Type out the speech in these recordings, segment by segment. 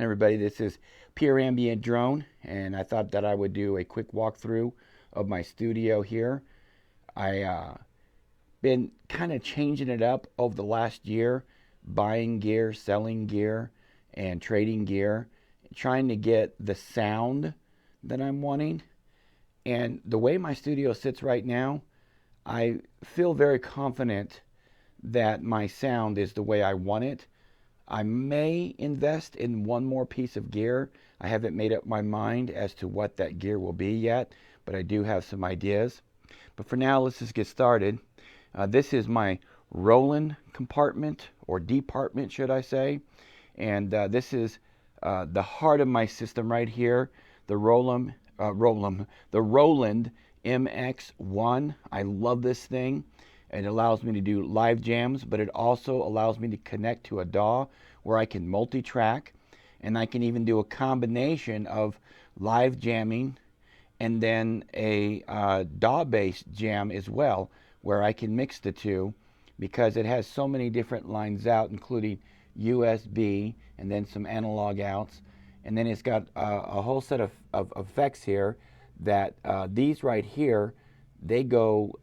Everybody, this is Pure Ambient Drone, and I thought that I would do a quick walkthrough of my studio here. I been kind of changing it up over the last year, buying gear, selling gear, and trading gear, trying to get the sound that I'm wanting. And the way my studio sits right now, I feel very confident that my sound is the way I want it. I may invest in one more piece of gear. I haven't made up my mind as to what that gear will be yet, but I do have some ideas. But for now, let's just get started. This is my Roland compartment, or department, should I say. And this is the heart of my system right here, the Roland Mx1. I love this thing. It allows me to do live jams, but it also allows me to connect to a DAW where I can multi-track, and I can even do a combination of live jamming and then a DAW-based jam as well, where I can mix the two, because it has so many different lines out, including USB and then some analog outs. And then it's got a whole set of effects here that these right here, they go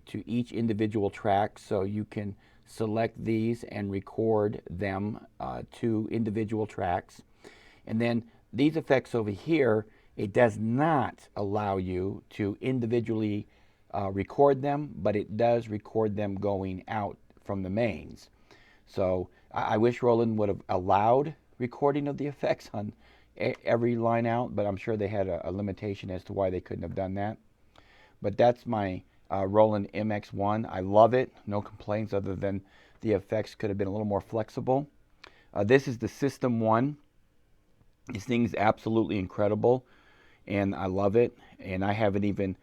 to each individual track, so you can select these and record them to individual tracks. And then these effects over here, it does not allow you to individually record them, but it does record them going out from the mains. So I wish Roland would have allowed recording of the effects on every line out, but I'm sure they had a limitation as to why they couldn't have done that. But that's my Roland Mx1. I love it. No complaints other than the effects could have been a little more flexible. This is the System 1. This thing's absolutely incredible, and I love it. And I haven't even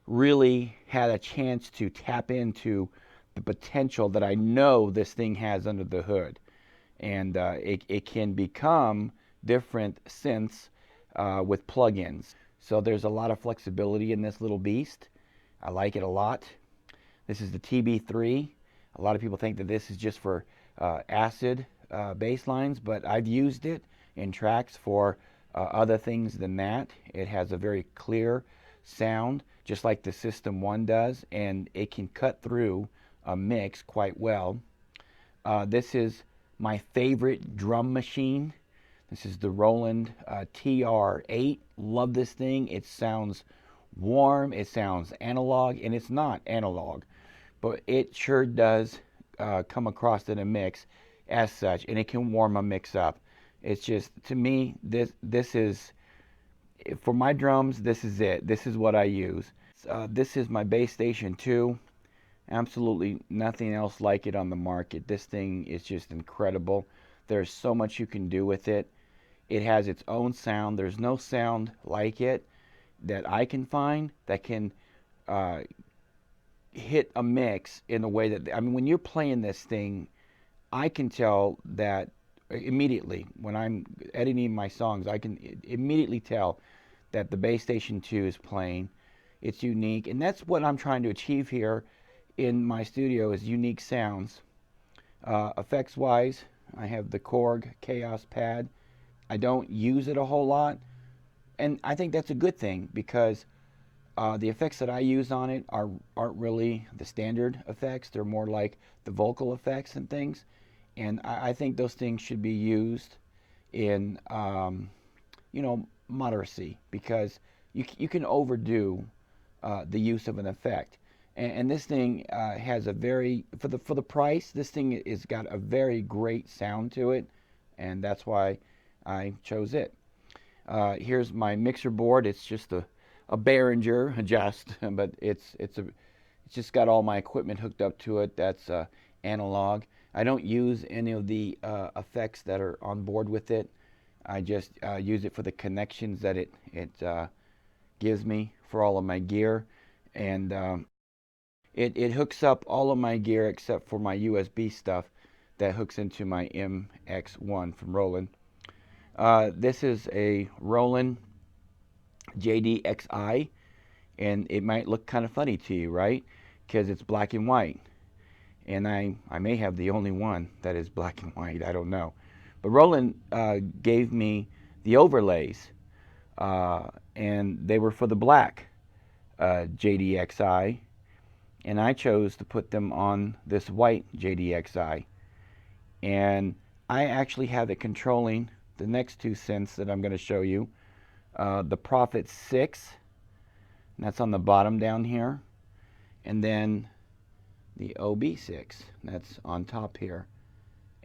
really had a chance to tap into the potential that I know this thing has under the hood. And it can become different synths with plugins. So there's a lot of flexibility in this little beast. I like it a lot. This is the TB3. A lot of people think that this is just for acid bass lines, but I've used it in tracks for other things than that. It has a very clear sound, just like the System 1 does, and it can cut through a mix quite well. This is my favorite drum machine. This is the Roland Tr-8. Love this thing. It sounds warm, it sounds analog, and it's not analog, but it sure does come across in a mix as such, and it can warm a mix up. It's just, to me, this is, for my drums, this is it. This is what I use. This is my Bass Station 2. Absolutely nothing else like it on the market. This thing is just incredible. There's so much you can do with it. It has its own sound. There's no sound like it that I can find that can hit a mix in a way that, I mean, when you're playing this thing, I can tell that immediately. When I'm editing my songs, I can immediately tell that the Bass Station 2 is playing. It's unique, and that's what I'm trying to achieve here in my studio, is unique sounds. Effects wise, I have the Korg Chaos pad. I don't use it a whole lot, and I think that's a good thing, because the effects that I use on it aren't really the standard effects. They're more like the vocal effects and things, and I think those things should be used in moderacy, because you can overdo the use of an effect. And this thing has a very, for the price, this thing has got a very great sound to it, and that's why I chose it. Here's my mixer board. It's just a Behringer, but it's just got all my equipment hooked up to it. That's analog. I don't use any of the effects that are on board with it. I just use it for the connections that it gives me for all of my gear, and it hooks up all of my gear except for my USB stuff that hooks into my Mx1 from Roland. This is a Rollin Jd-Xa, and it might look kind of funny to you, right? Because it's black and white, and I may have the only one that is black and white. I don't know, But Roland gave me the overlays, and they were for the black Jd-Xa, and I chose to put them on this white Jd-Xa. And I actually have it controlling the next two synths that I'm going to show you. The Prophet 6, and that's on the bottom down here, and then the OB6, that's on top here.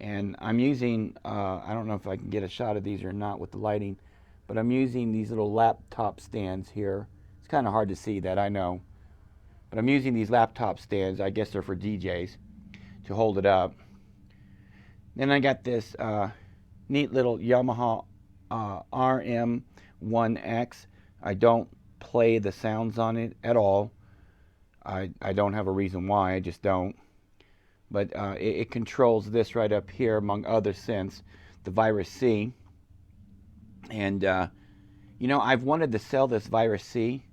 And I'm using, I don't know if I can get a shot of these or not with the lighting, but I'm using these little laptop stands here. It's kind of hard to see that, I know. But I'm using these laptop stands, I guess they're for DJs, to hold it up. Then I got this neat little Yamaha Rm1X. I don't play the sounds on it at all. I don't have a reason why, I just don't. But it controls this right up here, among other synths, the Virus C. And, you know, I've wanted to sell this Virus C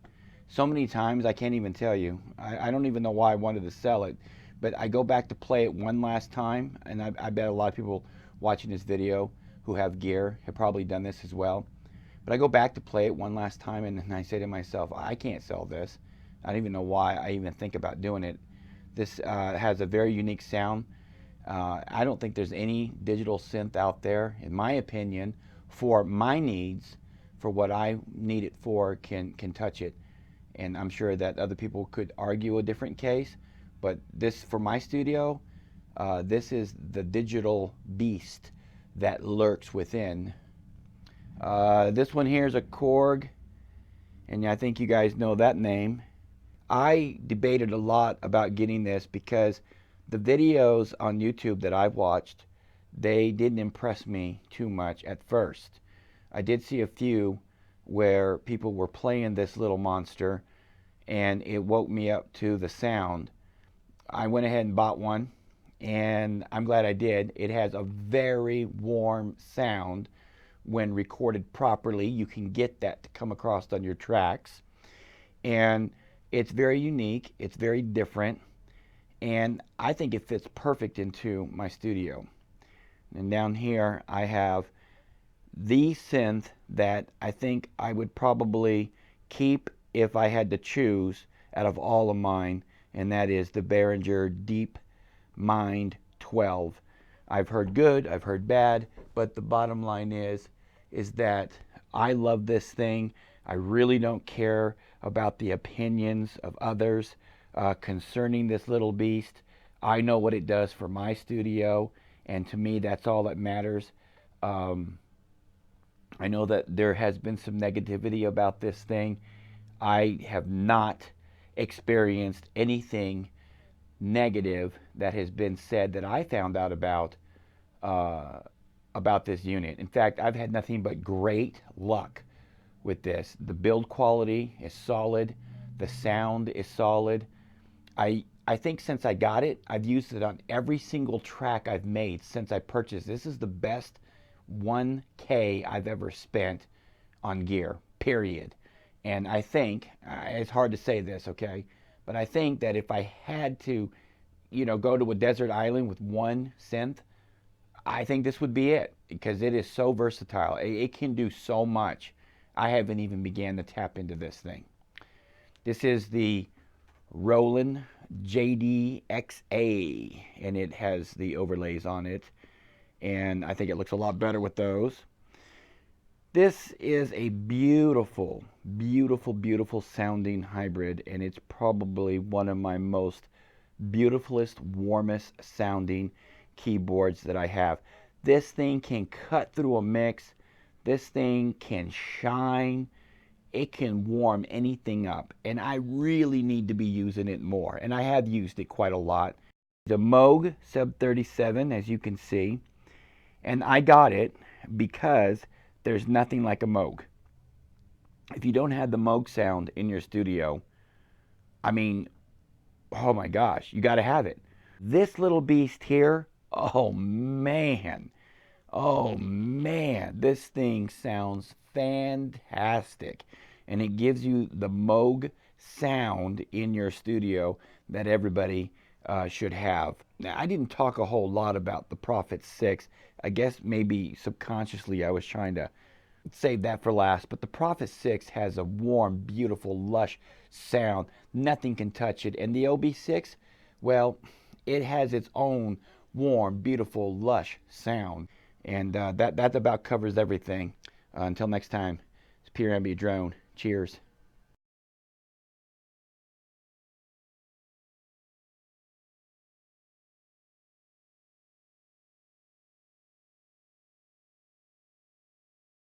so many times, I can't even tell you. I don't even know why I wanted to sell it. But I go back to play it one last time, and I bet a lot of people watching this video who have gear have probably done this as well. But I go back to play it one last time, and I say to myself, I can't sell this. I don't even know why I even think about doing it. This has a very unique sound. I don't think there's any digital synth out there, in my opinion, for my needs, for what I need it for, can touch it. And I'm sure that other people could argue a different case, but this, for my studio, this is the digital beast that lurks within. This one here is a Korg, and I think you guys know that name. I debated a lot about getting this because the videos on YouTube that I've watched, they didn't impress me too much at first. I did see a few where people were playing this little monster and it woke me up to the sound. I went ahead and bought one, and I'm glad I did. It has a very warm sound when recorded properly. You can get that to come across on your tracks, and it's very unique, it's very different, and I think it fits perfect into my studio. And down here I have the synth that I think I would probably keep if I had to choose out of all of mine, and that is the Behringer DeepMind 12. I've heard good, I've heard bad, but the bottom line is that I love this thing. I really don't care about the opinions of others concerning this little beast. I know what it does for my studio, and to me that's all that matters. I know that there has been some negativity about this thing. I have not experienced anything negative that has been said that I found out about this unit. In fact, I've had nothing but great luck with this. The build quality is solid. The sound is solid. I think since I got it, I've used it on every single track I've made since I purchased. This is the best 1K I've ever spent on gear, period. And I think, it's hard to say this, okay, but I think that if I had to, you know, go to a desert island with one synth, I think this would be it, because it is so versatile. It can do so much. I haven't even began to tap into this thing. This is the Rollin Jd-Xa, and it has the overlays on it, and I think it looks a lot better with those. This is a beautiful, beautiful, beautiful sounding hybrid, and it's probably one of my most beautifulest, warmest sounding keyboards that I have. This thing can cut through a mix. This thing can shine. It can warm anything up, and I really need to be using it more, and I have used it quite a lot. The Moog Sub 37, as you can see, and I got it because there's nothing like a Moog. If you don't have the Moog sound in your studio, I mean, oh my gosh, you got to have it. This little beast here, oh man, this thing sounds fantastic. And it gives you the Moog sound in your studio that everybody should have. Now, I didn't talk a whole lot about the Prophet 6. I guess maybe subconsciously I was trying to save that for last, but the Prophet 6 has a warm, beautiful, lush sound. Nothing can touch it. And the OB6, well, it has its own warm, beautiful, lush sound. And that about covers everything. Until next time, it's Pure Ambient Drone. Cheers.